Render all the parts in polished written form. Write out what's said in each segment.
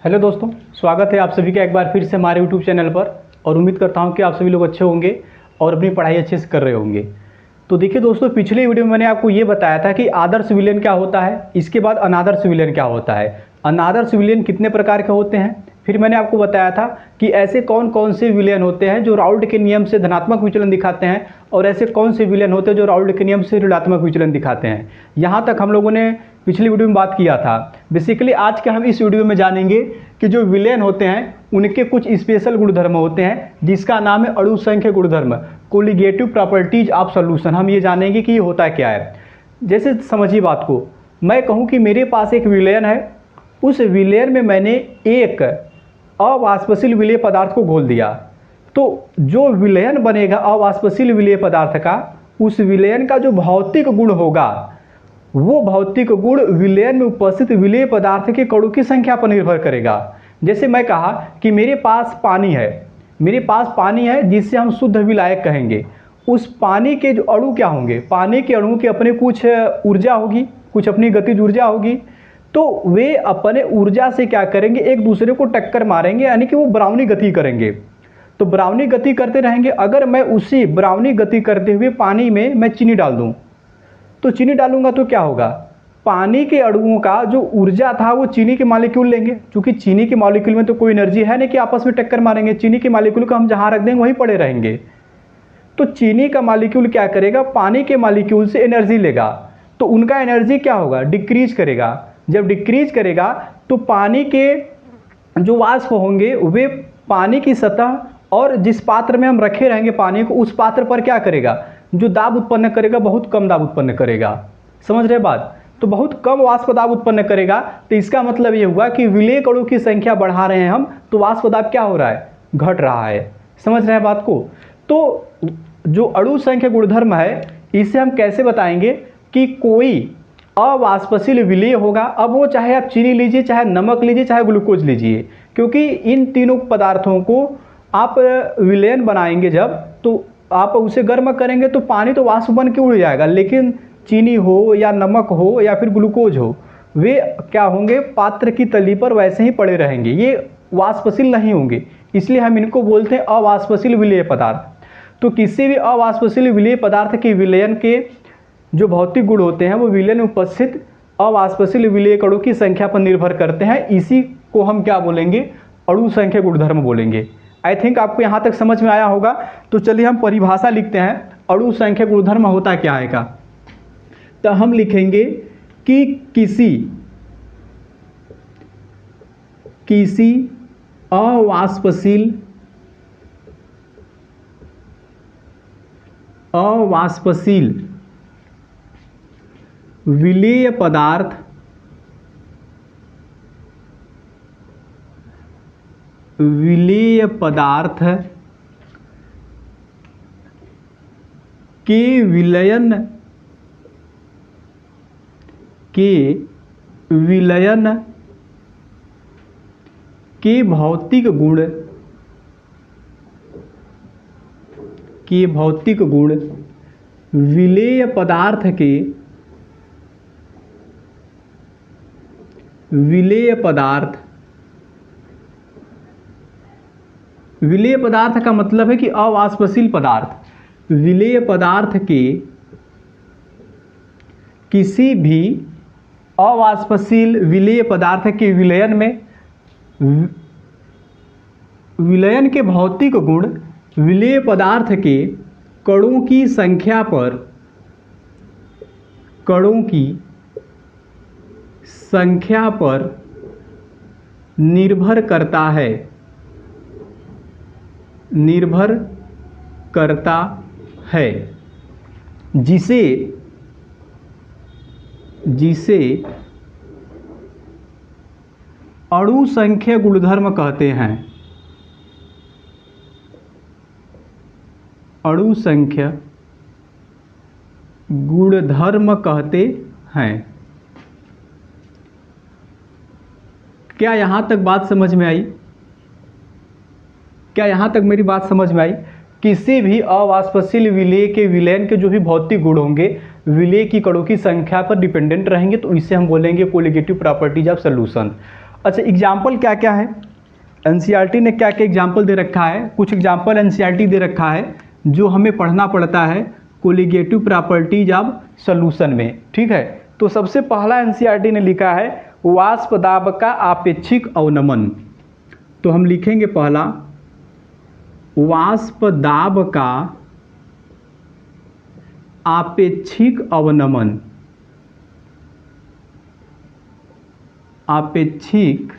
Hello दोस्तों, स्वागत है आप सभी का एक बार फिर से हमारे यूट्यूब चैनल पर। और उम्मीद करता हूं कि आप सभी लोग अच्छे होंगे और अपनी पढ़ाई अच्छे से कर रहे होंगे। तो देखिए दोस्तों, पिछले वीडियो में मैंने आपको ये बताया था कि आदर्श विलेन क्या होता है, इसके बाद अनादर्श विलेन क्या होता है, अनादर्श विलेन कितने प्रकार के होते हैं। फिर मैंने आपको बताया था कि ऐसे कौन कौन से विलेन होते हैं जो राउल्ट के नियम से धनात्मक विचलन दिखाते हैं और ऐसे कौन से विलेन होते हैं जो राउल्ट के नियम से ऋणात्मक विचलन दिखाते हैं। यहाँ तक हम लोगों ने पिछली वीडियो में बात किया था। बेसिकली आज के हम इस वीडियो में जानेंगे कि जो विलेन होते हैं उनके कुछ स्पेशल गुणधर्म होते हैं जिसका नाम है अणु संख्य गुणधर्म, कोलिगेटिव प्रॉपर्टीज ऑफ सॉल्यूशन। हम ये जानेंगे कि ये होता क्या है। जैसे समझिए बात को, मैं कहूँ कि मेरे पास एक विलेन है, उस विलेन में मैंने एक अवाष्पशील विलेय पदार्थ को घोल दिया, तो जो विलयन बनेगा अवाष्पशील विलेय पदार्थ का, उस विलयन का जो भौतिक गुण होगा वो भौतिक गुण विलयन में उपस्थित विलेय पदार्थ के कणों की संख्या पर निर्भर करेगा। जैसे मैं कहा कि मेरे पास पानी है, जिससे हम शुद्ध विलायक कहेंगे। उस पानी के जो अणु क्या होंगे, पानी के अणुओं की अपने कुछ ऊर्जा होगी, कुछ अपनी गतिज ऊर्जा होगी, तो वे अपने ऊर्जा से क्या करेंगे, एक दूसरे को टक्कर मारेंगे, यानी कि वो ब्राउनी गति करेंगे। तो ब्राउनी गति करते रहेंगे। अगर मैं उसी ब्राउनी गति करते हुए पानी में मैं चीनी डाल दूं, तो चीनी डालूंगा तो क्या होगा, पानी के अणुओं का जो ऊर्जा था वो चीनी के मॉलिक्यूल लेंगे। क्योंकि चीनी के मॉलिक्यूल में तो कोई एनर्जी है नहीं कि आपस में टक्कर मारेंगे, चीनी के मॉलिक्यूल को हम जहाँ रख देंगे वहीं पड़े रहेंगे। तो चीनी का मॉलिक्यूल क्या करेगा, पानी के मॉलिक्यूल से एनर्जी लेगा, तो उनका एनर्जी क्या होगा, डिक्रीज करेगा। जब डिक्रीज करेगा तो पानी के जो वाष्प होंगे वे पानी की सतह और जिस पात्र में हम रखे रहेंगे पानी को, उस पात्र पर क्या करेगा, जो दाब उत्पन्न करेगा बहुत कम दाब उत्पन्न करेगा। समझ रहे बात, तो बहुत कम वाष्प दाब उत्पन्न करेगा। तो इसका मतलब ये हुआ कि विलेय कणों की संख्या बढ़ा रहे हैं हम, तो वाष्प दाब क्या हो रहा है, घट रहा है। समझ रहे हैं बात को। तो जो अणु संख्या गुणधर्म है, इसे हम कैसे बताएंगे कि कोई अवाष्पशील विलेय होगा। अब वो चाहे आप चीनी लीजिए, चाहे नमक लीजिए, चाहे ग्लूकोज लीजिए, क्योंकि इन तीनों पदार्थों को आप विलयन बनाएंगे जब, तो आप उसे गर्म करेंगे तो पानी तो वाष्प बन के उड़ जाएगा, लेकिन चीनी हो या नमक हो या फिर ग्लूकोज हो, वे क्या होंगे, पात्र की तली पर वैसे ही पड़े रहेंगे, ये वाष्पशील नहीं होंगे। इसलिए हम इनको बोलते हैं अवाष्पशील विलेय पदार्थ। तो किसी भी अवाष्पशील विलेय पदार्थ के विलयन के जो भौतिक गुण होते हैं वो विलयन में उपस्थित अवाष्पशील विलेय कणों की संख्या पर निर्भर करते हैं। इसी को हम क्या बोलेंगे, अणु संख्या गुणधर्म बोलेंगे। आई थिंक आपको यहाँ तक समझ में आया होगा। तो चलिए हम परिभाषा लिखते हैं, अणु संख्या गुणधर्म होता क्या है का। तो हम लिखेंगे कि किसी अवाष्पशील विलेय पदार्थ के विलयन के भौतिक गुण विलेय पदार्थ का मतलब है कि अवाष्पशील पदार्थ, विलेय पदार्थ के किसी भी अवाष्पशील विलेय पदार्थ के विलयन में विलयन के भौतिक गुण विलेय पदार्थ के कणों की संख्या पर निर्भर करता है, जिसे अणु संख्या गुणधर्म कहते हैं। अणु संख्या गुणधर्म कहते हैं। क्या यहाँ तक बात समझ में आई? क्या यहाँ तक मेरी बात समझ में आई? किसी भी अवाष्पशील विलेय के विलयन के जो भी भौतिक गुण होंगे विलेय की कणों की संख्या पर डिपेंडेंट रहेंगे, तो इसे हम बोलेंगे कोलिगेटिव प्रॉपर्टीज ऑफ सॉल्यूशन। अच्छा, एग्जाम्पल क्या क्या है, एनसीईआरटी ने क्या क्या एग्जाम्पल दे रखा है, कुछ एग्जाम्पल एनसीईआरटी दे रखा है जो हमें पढ़ना पड़ता है कोलिगेटिव प्रॉपर्टीज ऑफ सॉल्यूशन में। ठीक है, तो सबसे पहला एनसीईआरटी ने लिखा है वाष्प दाब का आपेक्षिक अवनमन। तो हम लिखेंगे पहला वाष्प दाब का आपेक्षिक अवनमन, आपेक्षिक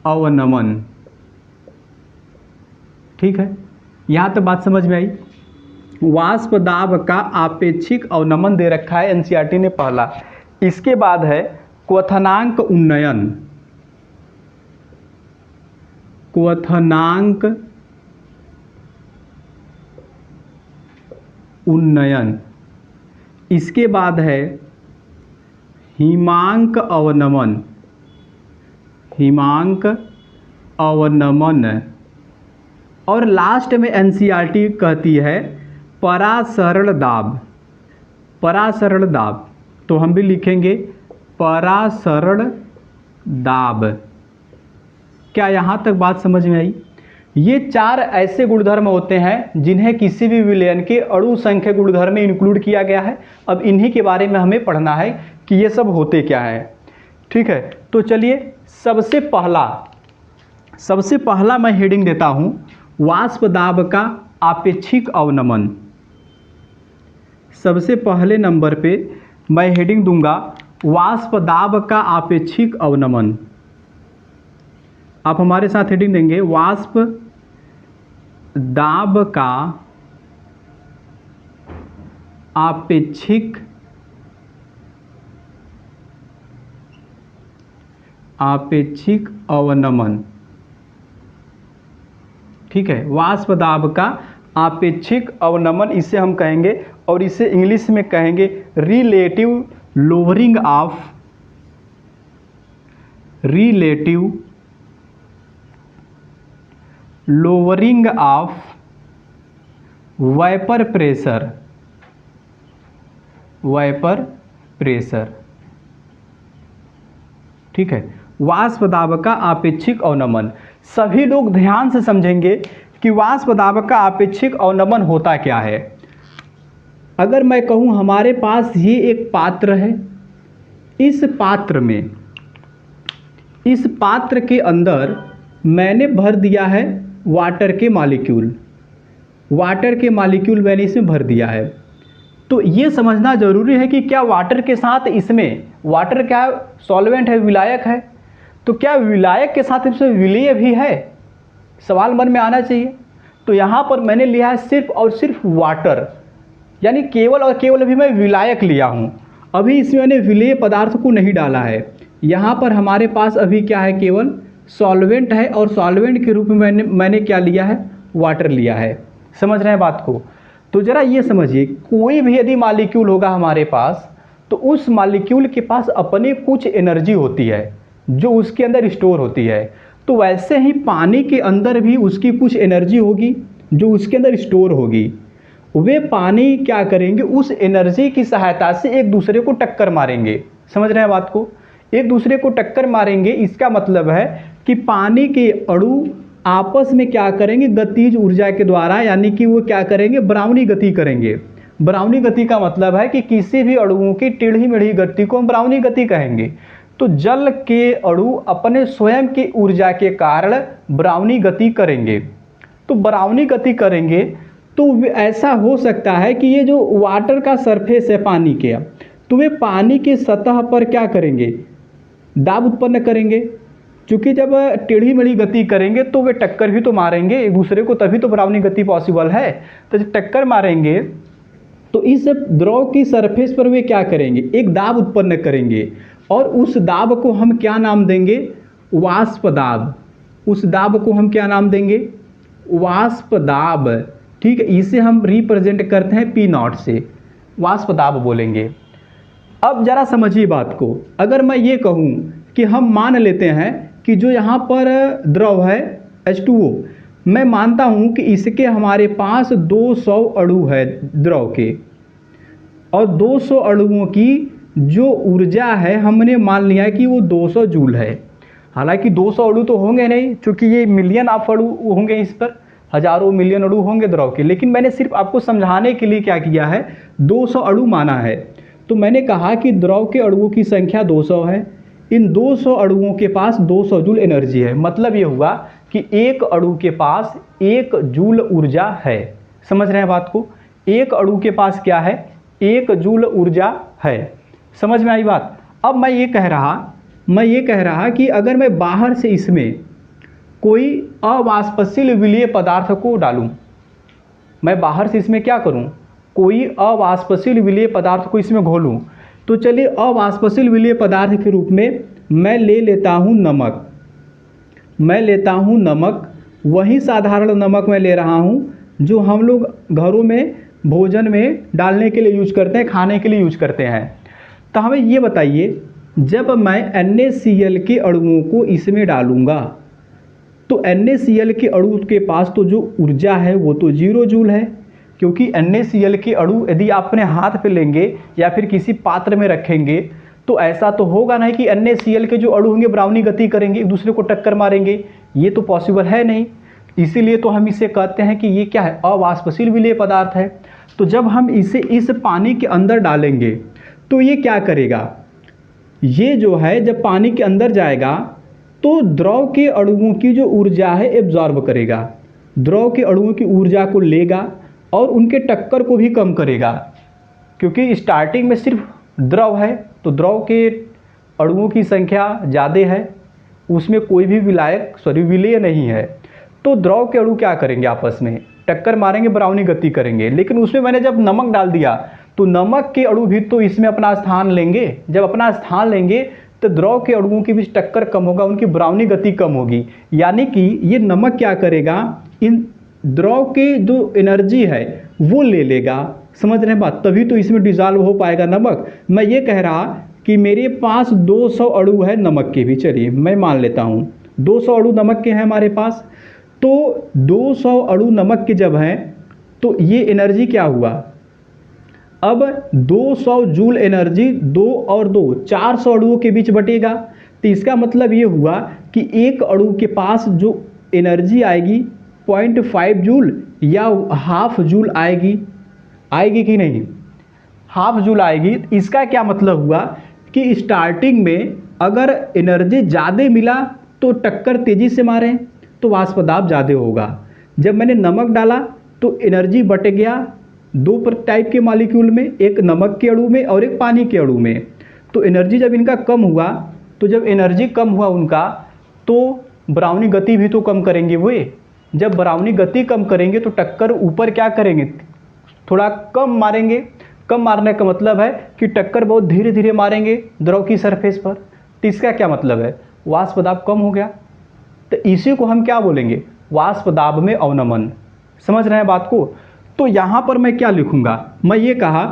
अवनमन। ठीक है, यहाँ तक बात समझ में आई। वाष्प दाब का आपेक्षिक अवनमन दे रखा है एनसीईआरटी ने पहला। इसके बाद है क्वथनांक उन्नयन, क्वथनांक उन्नयन। इसके बाद है हिमांक अवनमन, हिमांक अवनमन। और लास्ट में एनसीईआरटी कहती है परासरण दाब, परासरण दाब। तो हम भी लिखेंगे परासरण दाब। क्या यहाँ तक बात समझ में आई? ये चार ऐसे गुणधर्म होते हैं जिन्हें किसी भी विलयन के अणु संख्या गुणधर्म में इंक्लूड किया गया है। अब इन्हीं के बारे में हमें पढ़ना है कि ये सब होते क्या है। ठीक है, तो चलिए सबसे पहला मैं हेडिंग देता हूँ वाष्प दाब का आपेक्षिक अवनमन। सबसे पहले नंबर पे मैं हेडिंग दूंगा वाष्प दाब का आपेक्षिक अवनमन। आप हमारे साथ हेडिंग देंगे वाष्प दाब का आपेक्षिक अवनमन। ठीक है, वाष्प दाब का आपेक्षिक अवनमन इसे हम कहेंगे, और इसे इंग्लिश में कहेंगे relative lowering of, relative lowering of vapour pressure, vapour pressure. ठीक है, वाष्प दाब का आपेक्षिक अवनमन। सभी लोग ध्यान से समझेंगे कि वाष्प दाब का आपेक्षिक अवनमन होता क्या है। अगर मैं कहूँ हमारे पास ये एक पात्र है, इस पात्र के अंदर मैंने भर दिया है वाटर के मॉलिक्यूल, वाटर के मॉलिक्यूल मैंने इसमें भर दिया है। तो ये समझना जरूरी है कि क्या वाटर के साथ इसमें, वाटर क्या सॉल्वेंट है, विलायक है, तो क्या विलायक के साथ इसमें विलेय भी है? सवाल मन में आना चाहिए। तो यहाँ पर मैंने लिया है सिर्फ और सिर्फ वाटर, यानी केवल और केवल अभी मैं विलायक लिया हूँ। अभी इसमें मैंने विलेय पदार्थ को नहीं डाला है। यहाँ पर हमारे पास अभी क्या है, केवल सॉल्वेंट है, और सॉल्वेंट के रूप में मैंने क्या लिया है, वाटर लिया है। समझ रहे हैं बात को? तो ज़रा ये समझिए, कोई भी यदि मॉलिक्यूल होगा हमारे पास, तो उस मॉलिक्यूल के पास अपनी कुछ एनर्जी होती है जो उसके अंदर स्टोर होती है। तो वैसे ही पानी के अंदर भी उसकी कुछ एनर्जी होगी जो उसके अंदर स्टोर होगी। वे पानी क्या करेंगे, उस एनर्जी की सहायता से एक दूसरे को टक्कर मारेंगे। समझ रहे हैं बात को? एक दूसरे को टक्कर मारेंगे, इसका मतलब है कि पानी के अणु आपस में क्या करेंगे, गतिज ऊर्जा के द्वारा, यानी कि वो क्या करेंगे, ब्राउनी गति करेंगे। ब्राउनी गति का मतलब है कि किसी भी अणुओं की टेढ़ी मेढ़ी गति को हम ब्राउनी गति कहेंगे। तो जल के अणु अपने स्वयं की ऊर्जा के कारण ब्राउनी गति करेंगे। तो ब्राउनी गति करेंगे तो ऐसा हो सकता है कि ये जो वाटर का सरफेस है पानी के, तो वे पानी की सतह पर क्या करेंगे, दाब उत्पन्न करेंगे। क्योंकि जब टेढ़ी मेढ़ी गति करेंगे तो वे टक्कर भी तो मारेंगे एक दूसरे को, तभी तो ब्राउनी गति पॉसिबल है। तो जब टक्कर मारेंगे तो इस द्रव की सरफेस पर वे क्या करेंगे, एक दाब उत्पन्न करेंगे, और उस दाब को हम क्या नाम देंगे, वाष्प दाब। उस दाब को हम क्या नाम देंगे, वाष्प दाब। ठीक है, इसे हम रिप्रेजेंट करते हैं P0 से, वाष्प दाब बोलेंगे। अब जरा समझिए बात को। अगर मैं ये कहूँ कि हम मान लेते हैं कि जो यहाँ पर द्रव है H2O, मैं मानता हूँ कि इसके हमारे पास 200 अणु है द्रव के, और 200 अणुओं की जो ऊर्जा है हमने मान लिया है कि वो 200 जूल है। हालांकि 200 अणु तो होंगे नहीं, क्योंकि ये मिलियन ऑफ अणु होंगे, इस पर हजारों मिलियन अणु होंगे द्रव के, लेकिन मैंने सिर्फ आपको समझाने के लिए क्या किया है, 200 अणु माना है। तो मैंने कहा कि द्रव के अणुओं की संख्या 200 है, इन 200 अणुओं के पास 200 जूल एनर्जी है। मतलब ये हुआ कि एक अणु के पास 1 जूल ऊर्जा है। समझ रहे हैं बात को? एक अणु के पास क्या है, 1 जूल ऊर्जा है। समझ में आई बात? अब मैं ये कह रहा कि अगर मैं बाहर से इसमें कोई अवाष्पशील विलीय पदार्थ को डालूं, मैं बाहर से इसमें क्या करूं, कोई अवाष्पशील विलीय पदार्थ को इसमें घोलूं, तो चलिए अवाष्पशील विलीय पदार्थ के रूप में मैं ले लेता हूं नमक। वही साधारण नमक मैं ले रहा हूं जो हम लोग घरों में भोजन में डालने के लिए यूज करते हैं, खाने के लिए यूज करते हैं। तो हमें ये बताइए, जब मैं NaCl के अणुओं को इसमें डालूंगा तो NaCl के अणु के पास तो जो ऊर्जा है वो तो 0 जूल है, क्योंकि NaCl के अणु यदि आप अपने हाथ पे लेंगे या फिर किसी पात्र में रखेंगे तो ऐसा तो होगा नहीं कि NaCl के जो अणु होंगे ब्राउनी गति करेंगे, एक दूसरे को टक्कर मारेंगे, ये तो पॉसिबल है नहीं। इसीलिए तो हम इसे कहते हैं कि ये क्या है, अवाष्पशील विलेय पदार्थ है। तो जब हम इसे इस पानी के अंदर डालेंगे तो ये क्या करेगा, ये जो है जब पानी के अंदर जाएगा तो द्रव के अणुओं की जो ऊर्जा है एब्जॉर्ब करेगा, द्रव के अणुओं की ऊर्जा को लेगा और उनके टक्कर को भी कम करेगा, क्योंकि स्टार्टिंग में सिर्फ द्रव है तो द्रव के अणुओं की संख्या ज़्यादा है, उसमें कोई भी विलेय नहीं है। तो द्रव के अणु क्या करेंगे, आपस में टक्कर मारेंगे, ब्राउनी गति करेंगे। लेकिन उसमें मैंने जब नमक डाल दिया तो नमक के अणु भी तो इसमें अपना स्थान लेंगे। जब अपना स्थान लेंगे तो द्रव के अणुओं के बीच टक्कर कम होगा, उनकी ब्राउनी गति कम होगी। यानी कि ये नमक क्या करेगा, इन द्रव के जो एनर्जी है वो ले लेगा। समझ रहे हैं बात? तभी तो इसमें डिजॉल्व हो पाएगा नमक। मैं ये कह रहा कि मेरे पास 200 अणु है नमक के भी, चलिए मैं मान लेता हूँ 200 अणु नमक के हैं हमारे पास। तो 200 अणु नमक के जब हैं तो ये एनर्जी क्या हुआ, अब 200 जूल एनर्जी 2 और 2 400 अणुओं के बीच बटेगा। तो इसका मतलब ये हुआ कि एक अणु के पास जो एनर्जी आएगी 0.5 जूल या हाफ जूल आएगी कि नहीं, हाफ जूल आएगी। इसका क्या मतलब हुआ कि स्टार्टिंग में अगर एनर्जी ज़्यादा मिला तो टक्कर तेज़ी से मारें तो वाष्प दाब ज़्यादा होगा। जब मैंने नमक डाला तो एनर्जी बट गया 2 टाइप के मॉलिक्यूल में, एक नमक के अणु में और एक पानी के अणु में। तो एनर्जी जब इनका कम हुआ, तो जब एनर्जी कम हुआ उनका तो ब्राउनी गति भी तो कम करेंगे वे। जब ब्राउनी गति कम करेंगे तो टक्कर ऊपर क्या करेंगे, थोड़ा कम मारेंगे। कम मारने का मतलब है कि टक्कर बहुत धीरे धीरे मारेंगे द्रव की सरफेस पर। तो इसका क्या मतलब है, वाष्प दाब कम हो गया। तो इसी को हम क्या बोलेंगे, वाष्प दाब में अवनमन। समझ रहे हैं बात को? तो यहाँ पर मैं क्या लिखूँगा, मैं ये कहा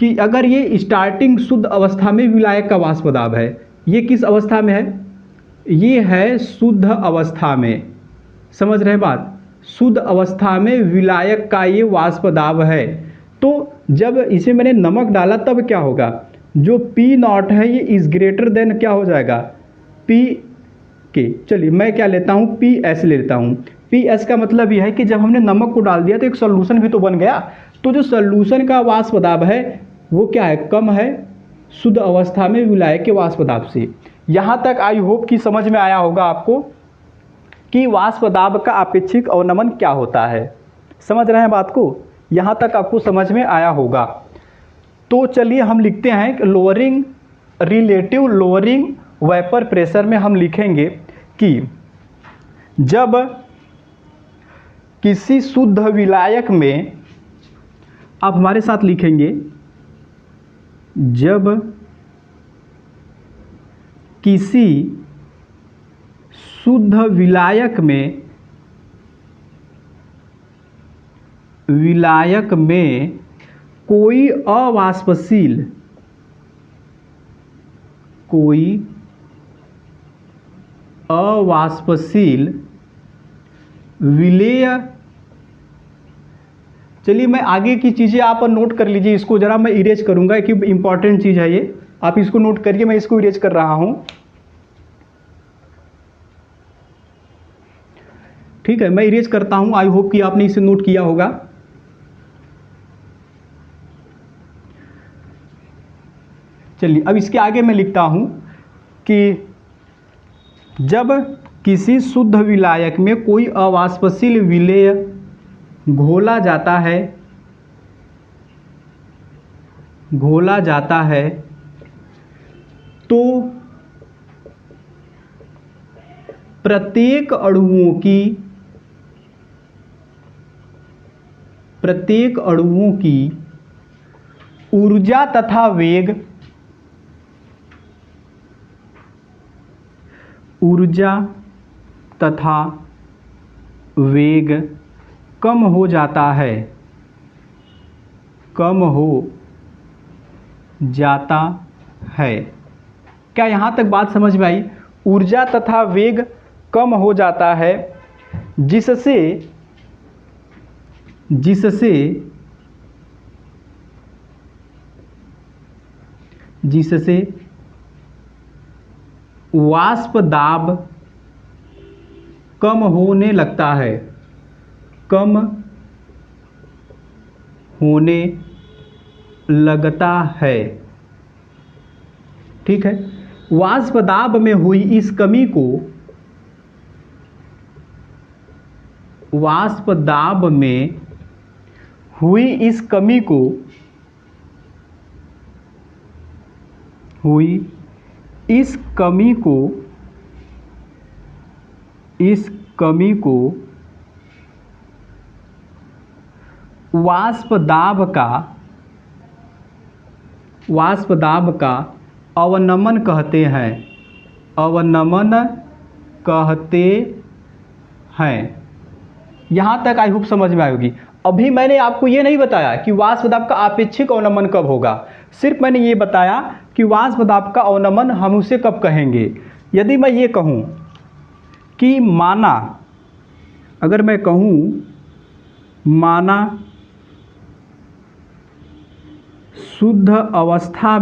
कि अगर ये स्टार्टिंग शुद्ध अवस्था में विलायक का वाष्प दाब है, ये किस अवस्था में है, ये है शुद्ध अवस्था में। समझ रहे हैं बात? शुद्ध अवस्था में विलायक का ये वाष्प दाब है। तो जब इसे मैंने नमक डाला तब क्या होगा, जो P0 है ये इज ग्रेटर देन क्या हो जाएगा, P के। चलिए मैं क्या लेता हूँ, PS लेता हूँ। PS का मतलब यह है कि जब हमने नमक को डाल दिया तो एक सॉल्यूशन भी तो बन गया। तो जो सॉल्यूशन का वाष्प दाब है वो क्या है, कम है शुद्ध अवस्था में विलायक के वाष्प दाब से। यहाँ तक आई होप कि समझ में आया होगा आपको कि वाष्प दाब का अपेक्षिक अवनमन क्या होता है। समझ रहे हैं बात को? यहाँ तक आपको समझ में आया होगा। तो चलिए हम लिखते हैं lowering, relative lowering vapour pressure में हम लिखेंगे कि जब किसी शुद्ध विलायक में, आप हमारे साथ लिखेंगे, जब किसी शुद्ध विलायक में कोई अवाष्पशील विलेय, चलिए मैं आगे की चीज़ें आप नोट कर लीजिए, इसको ज़रा मैं इरेज करूँगा कि इम्पॉर्टेंट चीज़ है ये। आप इसको नोट करिए, मैं इसको इरेज कर रहा हूँ। ठीक है, मैं इरेज करता हूँ। आई होप कि आपने इसे नोट किया होगा। चलिए अब इसके आगे मैं लिखता हूँ कि जब किसी शुद्ध विलायक में कोई अवाष्पशील विलेय घोला जाता है तो प्रत्येक अणुओं की ऊर्जा तथा वेग कम हो जाता है। क्या यहाँ तक बात समझ में आई? ऊर्जा तथा वेग कम हो जाता है, जिससे वाष्प दाब कम होने लगता है। ठीक है, वाष्प दाब में हुई इस कमी को वाष्प दाब का अवनमन कहते हैं। यहाँ तक आई होप समझ में आएगी। अभी मैंने आपको ये नहीं बताया कि वाष्प दाब का आपेक्षिक अवनमन कब होगा, सिर्फ मैंने ये बताया कि वाष्प दाब का अवनमन हम उसे कब कहेंगे। यदि मैं ये कहूँ कि माना शुद्ध अवस्था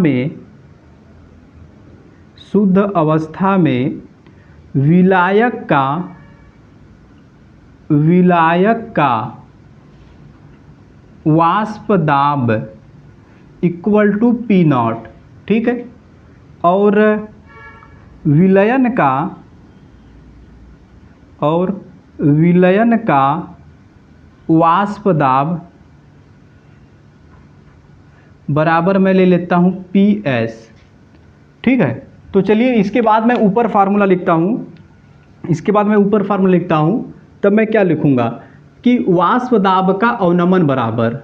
में विलायक का वाष्प दाब इक्वल टू पी नॉट। ठीक है, और विलयन का वाष्प दाब बराबर मैं ले लेता हूँ PS। ठीक है, तो चलिए इसके बाद मैं ऊपर फार्मूला लिखता हूँ। तब मैं क्या लिखूंगा कि वाष्प दाब का अवनमन बराबर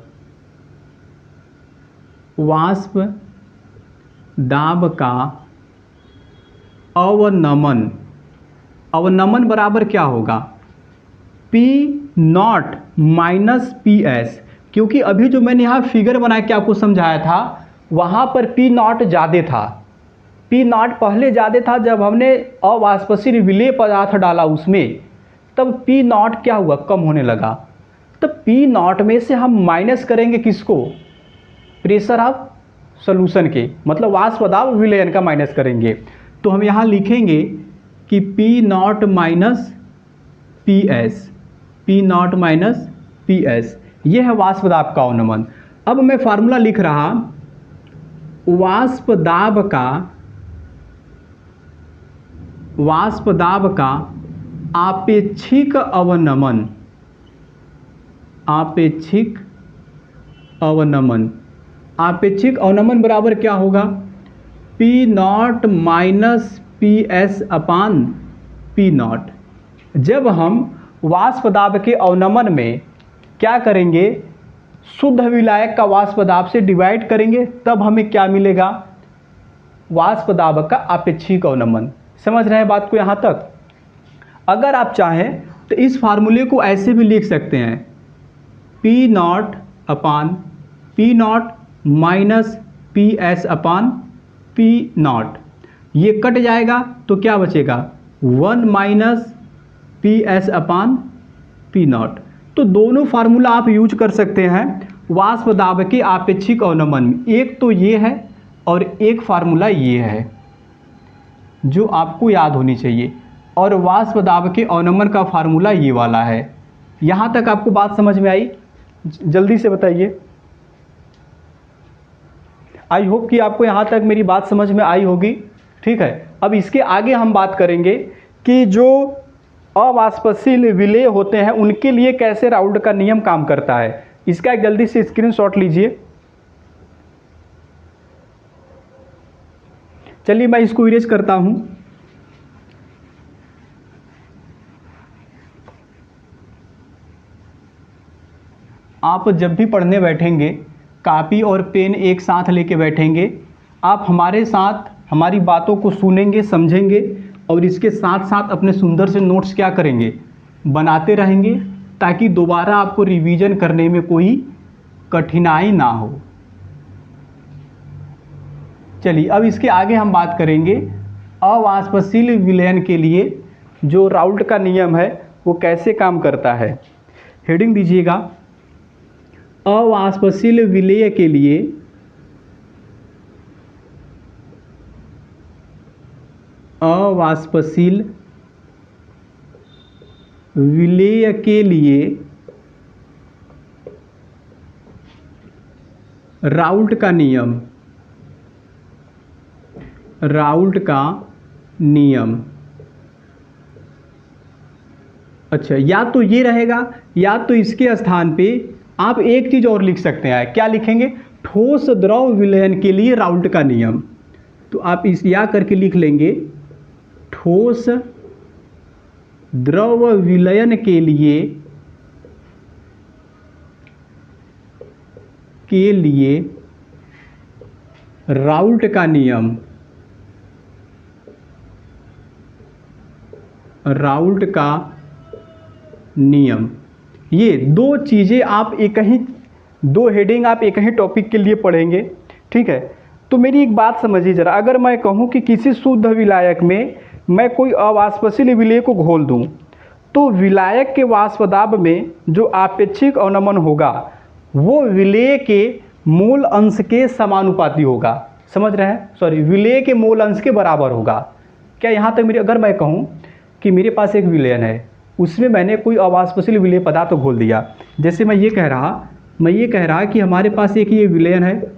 वाष्प दाब का अवनमन बराबर क्या होगा, P नॉट माइनस PS। क्योंकि अभी जो मैंने यहाँ फिगर बना के आपको समझाया था वहाँ पर P नॉट ज़्यादा था। P नॉट पहले ज़्यादा था जब हमने अवाष्पशील विलेय पदार्थ डाला उसमें, तब P नॉट क्या हुआ, कम होने लगा। तब P नॉट में से हम माइनस करेंगे किसको, प्रेशर ऑफ सॉल्यूशन के, मतलब वाष्प दाब विलयन का माइनस करेंगे। तो हम यहाँ लिखेंगे कि P नॉट माइनस PS, यह है वाष्प दाब का अवनमन। अब मैं फार्मूला लिख रहा, वाष्प दाब का आपेक्षिक अवनमन बराबर क्या होगा, P not minus PS upon P not. जब हम वाष्प दाब के अवनमन में क्या करेंगे, शुद्ध विलायक का वाष्प दाब से डिवाइड करेंगे, तब हमें क्या मिलेगा, वाष्प दाब का आपेक्षिक अवनमन। समझ रहे हैं बात को यहाँ तक? अगर आप चाहें तो इस फार्मूले को ऐसे भी लिख सकते हैं, P not minus PS upon P not. ये कट जाएगा तो क्या बचेगा, 1 minus PS upon P not. तो दोनों फार्मूला आप यूज कर सकते हैं वाष्प दाब के आपेक्षिक अवनमन में। एक तो ये है और एक फार्मूला ये है जो आपको याद होनी चाहिए, और वाष्प दाब के अवनमन का फार्मूला ये वाला है। यहाँ तक आपको बात समझ में आई? जल्दी से बताइए। आई होप कि आपको यहाँ तक मेरी बात समझ में आई होगी। ठीक है, अब इसके आगे हम बात करेंगे कि जो अवाष्पशील विलेय होते हैं उनके लिए कैसे राउल्ट का नियम काम करता है। इसका एक जल्दी से स्क्रीनशॉट लीजिए। चलिए मैं इसको इरेज करता हूं। आप जब भी पढ़ने बैठेंगे कापी और पेन एक साथ लेके बैठेंगे, आप हमारे साथ हमारी बातों को सुनेंगे, समझेंगे और इसके साथ साथ अपने सुंदर से नोट्स क्या करेंगे, बनाते रहेंगे, ताकि दोबारा आपको रिवीजन करने में कोई कठिनाई ना हो। चलिए अब इसके आगे हम बात करेंगे अवाष्पशील विलयन के लिए जो राउल्ट का नियम है वो कैसे काम करता है। हेडिंग दीजिएगा, अवाष्पशील विलेय के लिए अवाष्पशील विलेय के लिए राउल्ट का नियम, राउल्ट का नियम। अच्छा, या तो ये रहेगा या तो इसके स्थान पे आप एक चीज और लिख सकते हैं। क्या लिखेंगे? ठोस द्रव विलयन के लिए राउल्ट का नियम। तो आप इस या करके लिख लेंगे, ठोस द्रव विलयन के लिए राउल्ट का नियम, राउल्ट का नियम। ये दो चीज़ें आप एक ही, दो हेडिंग आप एक ही टॉपिक के लिए पढ़ेंगे। ठीक है, तो मेरी एक बात समझिए ज़रा, अगर मैं कहूँ कि किसी शुद्ध विलायक में मैं कोई अवाष्पशील विलेय को घोल दूँ, तो विलायक के वाष्प दाब में जो आपेक्षिक अवनमन होगा वो विलेय के मूल अंश के समानुपाती होगा। समझ रहे हैं? सॉरी, विलेय के मूल अंश के बराबर होगा। क्या यहाँ तक मेरी, अगर मैं कहूँ कि मेरे पास एक विलयन है, उसमें मैंने कोई अवाष्पशील विलेय पदार्थ तो घोल दिया, जैसे मैं ये कह रहा कि हमारे पास एक ये विलयन है,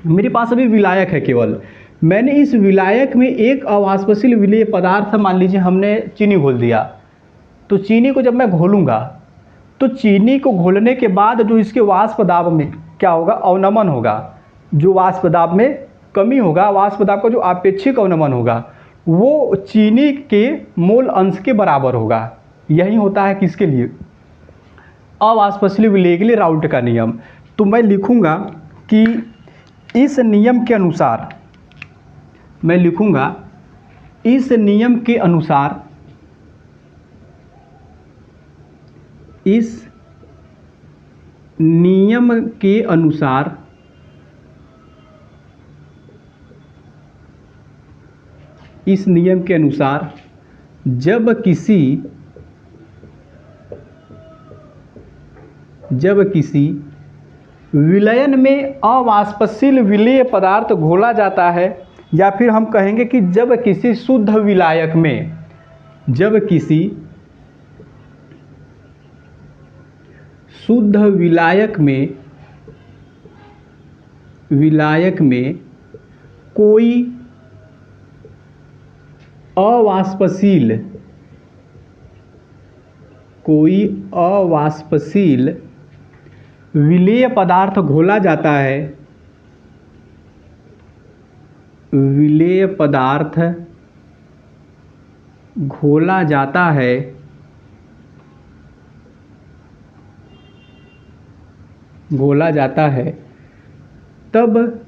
मेरे पास अभी विलायक है केवल, मैंने इस विलायक में एक अवाष्पशील विलेय पदार्थ, मान लीजिए हमने चीनी घोल दिया, तो चीनी को जब मैं घोलूँगा तो चीनी को घोलने के बाद जो इसके वाष्प दाब में क्या होगा, अवनमन होगा। जो वाष्प दाब में कमी होगा, वाष्प दाब का जो आपेक्षिक अवनमन होगा वो चीनी के मूल अंश के बराबर होगा। यही होता है किसके लिए, अवाष्पशील विलेय के लिए राउल्ट का नियम। तो मैं लिखूंगा कि इस नियम के अनुसार, मैं लिखूंगा इस नियम के अनुसार, इस नियम के अनुसार इस नियम के अनुसार जब किसी विलयन में अवाष्पशील विलेय पदार्थ घोला जाता है, या फिर हम कहेंगे कि जब किसी शुद्ध विलायक में, जब किसी शुद्ध विलायक में कोई अवाष्पशील विलेय पदार्थ घोला जाता है, विलेय पदार्थ घोला जाता है, तब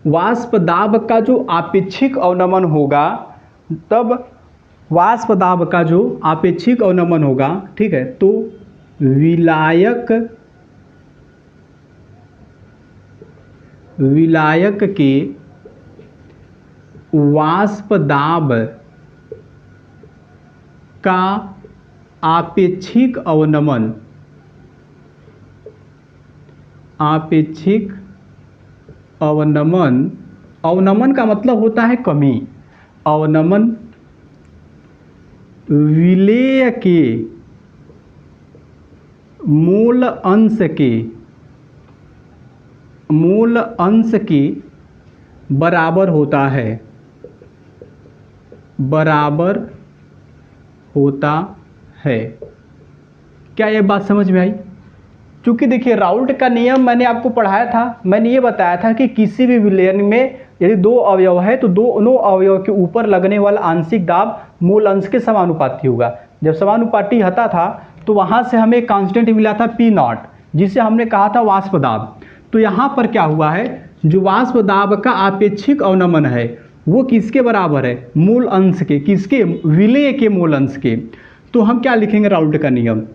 वाष्प दाब का जो आपेक्षिक अवनमन होगा, तब वाष्प दाब का जो आपेक्षिक अवनमन होगा, ठीक है, तो विलायक के वाष्प दाब का आपेक्षिक अवनमन, आपेक्षिक अवनमन, अवनमन का मतलब होता है कमी। अवनमन विलेय के मूल अंश के बराबर होता है, बराबर होता है। क्या ये बात समझ में आई? क्योंकि देखिए राउल्ट का नियम मैंने आपको पढ़ाया था, मैंने ये बताया था कि किसी भी विलयन में यदि दो अवयव है तो दोनों अवयव के ऊपर लगने वाला आंशिक दाब मूल अंश के समानुपाती होगा। जब समानुपाती हटा था तो वहाँ से हमें कांस्टेंट मिला था पी नॉट, जिसे हमने कहा था वाष्प दाब। तो यहाँ पर क्या हुआ है, जो वाष्प दाब का आपेक्षिक अवनमन है वो किसके बराबर है, मूल अंश के। किसके? विलेय के मूल अंश के। तो हम क्या लिखेंगे राउल्ट का नियम,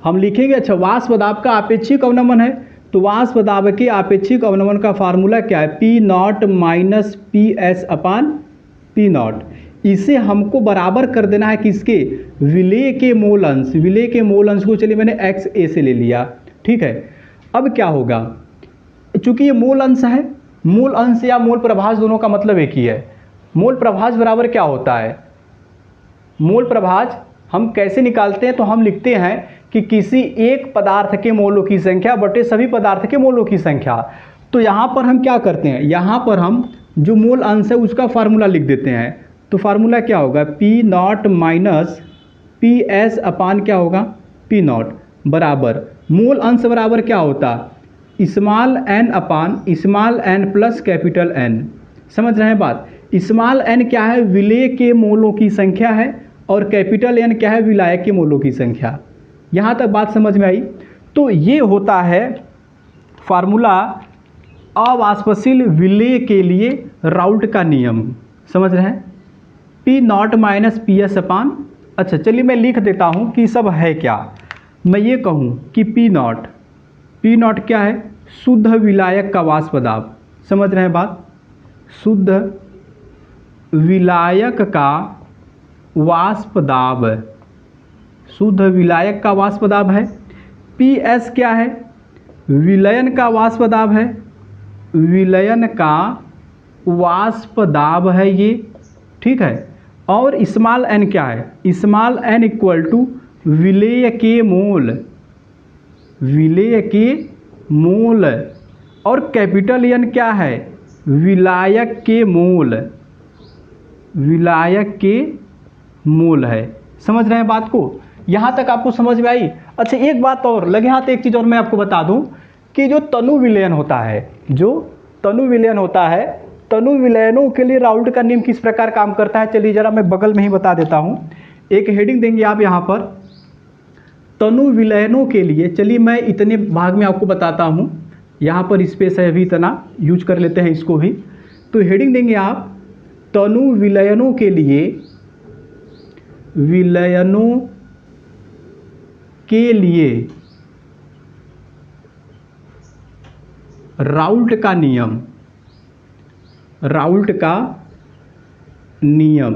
हम लिखेंगे अच्छा वाष्प दाब का आपेक्षिक अवनमन है तो वाष्प दाब के आपेक्षिक अवनमन का फार्मूला क्या है, p naught minus p s upon p not. इसे हमको बराबर कर देना है किसके, विलेय के मूल अंश। विलेय के मूल अंश को चलिए मैंने एक्स ए से ले लिया, ठीक है। अब क्या होगा, चूंकि ये मूल अंश है, मूल अंश या मूल प्रभाज दोनों का मतलब एक ही है। मूल प्रभाज बराबर क्या होता है, मूल प्रभाज हम कैसे निकालते हैं, तो हम लिखते हैं कि किसी एक पदार्थ के मोलों की संख्या बटे सभी पदार्थ के मोलों की संख्या। तो यहाँ पर हम क्या करते हैं, यहाँ पर हम जो मूल अंश है उसका फार्मूला लिख देते हैं। तो फार्मूला क्या होगा, P naught minus p s अपान क्या होगा, पी नॉट बराबर मूल अंश बराबर क्या होता, small n upon small n plus capital n. समझ रहे हैं बात? स्मॉल एन क्या है, विलेय के मोलों की संख्या है, और कैपिटल एन क्या है, विलायक के मोलों की संख्या। यहाँ तक बात समझ में आई? तो ये होता है फार्मूला अवाष्पशील विलेय के लिए राउल्ट का नियम। समझ रहे हैं? P naught minus p s अपान, अच्छा चलिए मैं लिख देता हूँ कि सब है क्या। मैं ये कहूँ कि पी नॉट क्या है, शुद्ध विलायक का वाष्प दाब। समझ रहे हैं बात? शुद्ध विलायक का वाष्प दाब, शुद्ध विलायक का वाष्प दाब है। पी एस क्या है, विलयन का वाष्प दाब है, विलयन का वाष्प दाब है ये, ठीक है। और स्मॉल एन क्या है, स्मॉल एन इक्वल टू विलेय के मोल, विलेय के मोल। और कैपिटल एन क्या है, विलायक के मोल, विलायक के मोल है। समझ रहे हैं बात को? यहाँ तक आपको समझ में आई? अच्छा एक बात और लगे हाथ, एक चीज़ और मैं आपको बता दूं कि जो तनु विलयन होता है, जो तनु विलयन होता है, तनु विलयनों के लिए राउल्ट का नियम किस प्रकार काम करता है, चलिए जरा मैं बगल में ही बता देता हूँ। एक हेडिंग देंगे आप यहाँ पर, तनु विलयनों के लिए। चलिए मैं इतने भाग में आपको बताता हूँ, यहाँ पर स्पेस है अभी इतना, यूज कर लेते हैं इसको भी। तो हेडिंग देंगे आप, तनु विलयनों के लिए, विलयनों के लिए राउल्ट का नियम, राउल्ट का नियम।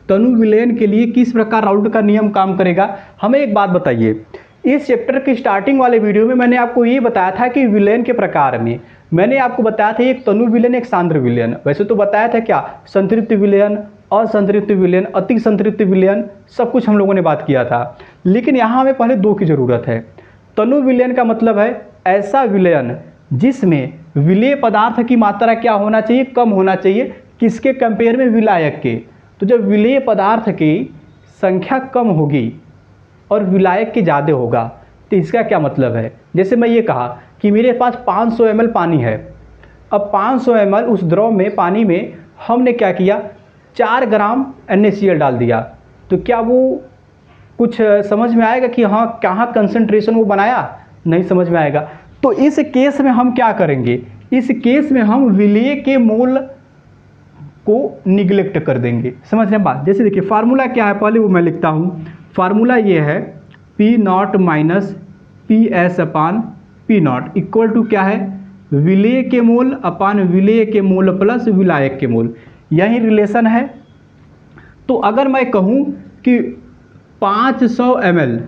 तनु विलयन के लिए किस प्रकार राउल्ट का नियम काम करेगा, हमें एक बात बताइए। इस चैप्टर के स्टार्टिंग वाले वीडियो में मैंने आपको ये बताया था कि विलयन के प्रकार में मैंने आपको बताया था एक तनु विलयन, एक सांद्र विलयन। वैसे तो बताया था क्या, संतृप्त विलयन, असंतृप्त विलयन, अति संतृप्त विलयन, सब कुछ हम लोगों ने बात किया था। लेकिन यहाँ हमें पहले दो की ज़रूरत है। तनु विलयन का मतलब है ऐसा विलयन जिसमें विलेय पदार्थ की मात्रा क्या होना चाहिए, कम होना चाहिए। किसके कंपेयर में, विलायक के। तो जब विलेय पदार्थ की संख्या कम होगी और विलायक के ज़्यादा होगा तो इसका क्या मतलब है, जैसे मैं ये कहा कि मेरे पास 500 ml पानी है। अब 500 ml उस द्रव में, पानी में हमने क्या किया, 4 ग्राम NaCl डाल दिया। तो क्या वो कुछ समझ में आएगा कि हाँ कहाँ कंसंट्रेशन वो बनाया, नहीं समझ में आएगा। तो इस केस में हम क्या करेंगे, इस केस में हम विलेय के मोल को निगलेक्ट कर देंगे। समझ रहे हैं बात? जैसे देखिए फार्मूला क्या है, पहले वो मैं लिखता हूँ। फार्मूला ये है p naught minus p s upon p naught equal to क्या है, विलेय के मोल अपान विलेय के मोल प्लस विलायक के मोल। यही रिलेशन है। तो अगर मैं कहूँ कि 500 ml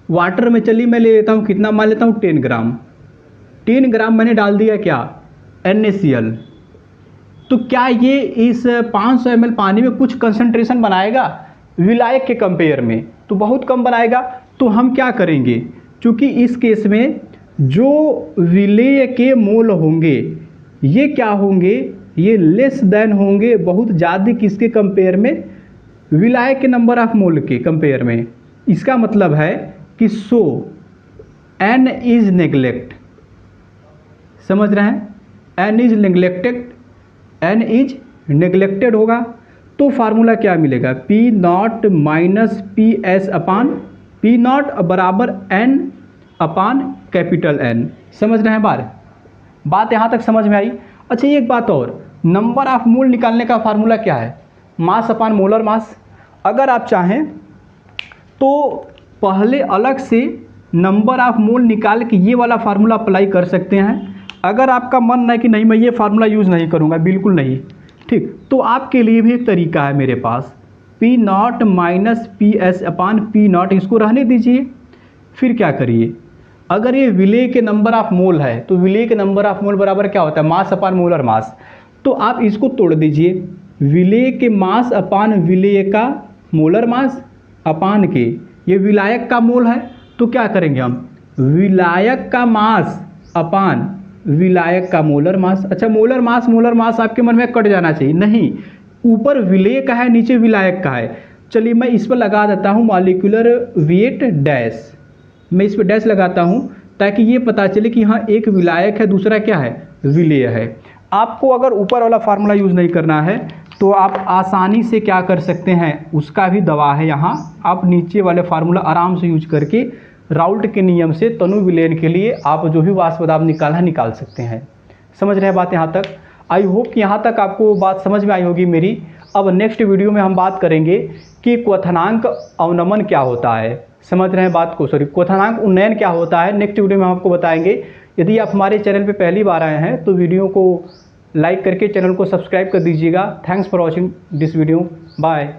वाटर में, चलिए मैं ले लेता हूँ कितना, मान लेता हूँ 10 ग्राम, 10 ग्राम मैंने डाल दिया क्या, NaCl, तो क्या ये इस 500 ml पानी में कुछ कंसंट्रेशन बनाएगा विलायक के कंपेयर में? तो बहुत कम बनाएगा। तो हम क्या करेंगे, क्योंकि इस केस में जो विलेय के मोल होंगे ये क्या होंगे, ये लेस देन होंगे, बहुत ज़्यादा किसके कंपेयर में, विलायक के नंबर ऑफ मोल के कंपेयर में। इसका मतलब है कि सो N इज नेग्लेक्ट, समझ रहे हैं, N is neglected, N is neglected होगा। तो फार्मूला क्या मिलेगा, P not minus p s upon P not बराबर N अपान कैपिटल N। समझ रहे हैं बात यहाँ तक समझ में आई। अच्छा एक बात और, नंबर ऑफ मोल निकालने का फार्मूला क्या है, मास अपान मोलर मास। अगर आप चाहें तो पहले अलग से नंबर ऑफ मोल निकाल के ये वाला फार्मूला अप्लाई कर सकते हैं। अगर आपका मन है कि नहीं मैं ये फार्मूला यूज़ नहीं करूँगा, बिल्कुल नहीं, ठीक, तो आपके लिए भी एक तरीका है मेरे पास, P not minus p s upon P not, इसको रहने दीजिए। फिर क्या करिए, अगर ये विलेय के नंबर ऑफ मोल है तो विलेय के नंबर ऑफ मोल बराबर क्या होता है, मास अपान मोलर मास। तो आप इसको तोड़ दीजिए, विलेय के मास अपान विलेय का मोलर मास अपान के, ये विलायक का मोल है तो क्या करेंगे हम, विलायक का मास अपान विलायक का मोलर मास। अच्छा मोलर मास आपके मन में कट जाना चाहिए, नहीं, ऊपर विलेय का है नीचे विलायक का है। चलिए मैं इस पर लगा देता हूँ मॉलिक्यूलर वेट डैश, मैं इस पर डैश लगाता हूँ ताकि ये पता चले कि हाँ एक विलायक है दूसरा क्या है, विलेय है। आपको अगर ऊपर वाला फार्मूला यूज़ नहीं करना है तो आप आसानी से क्या कर सकते हैं, उसका भी दवा है यहाँ, आप नीचे वाले फार्मूला आराम से यूज करके राउल्ट के नियम से तनु विलयन के लिए आप जो भी वाष्प दाब निकाल सकते हैं। समझ रहे हैं बात यहाँ तक। आई होप कि यहाँ तक आपको बात समझ में आई होगी मेरी। अब नेक्स्ट वीडियो में हम बात करेंगे कि क्वथनांक अवनमन क्या होता है, समझ रहे हैं बात को, सॉरी क्वथनांक उन्नयन क्या होता है, नेक्स्ट वीडियो में हम आपको बताएंगे। यदि आप हमारे चैनल पर पहली बार आए हैं तो वीडियो को लाइक करके चैनल को सब्सक्राइब कर दीजिएगा। Thanks for watching this video, bye.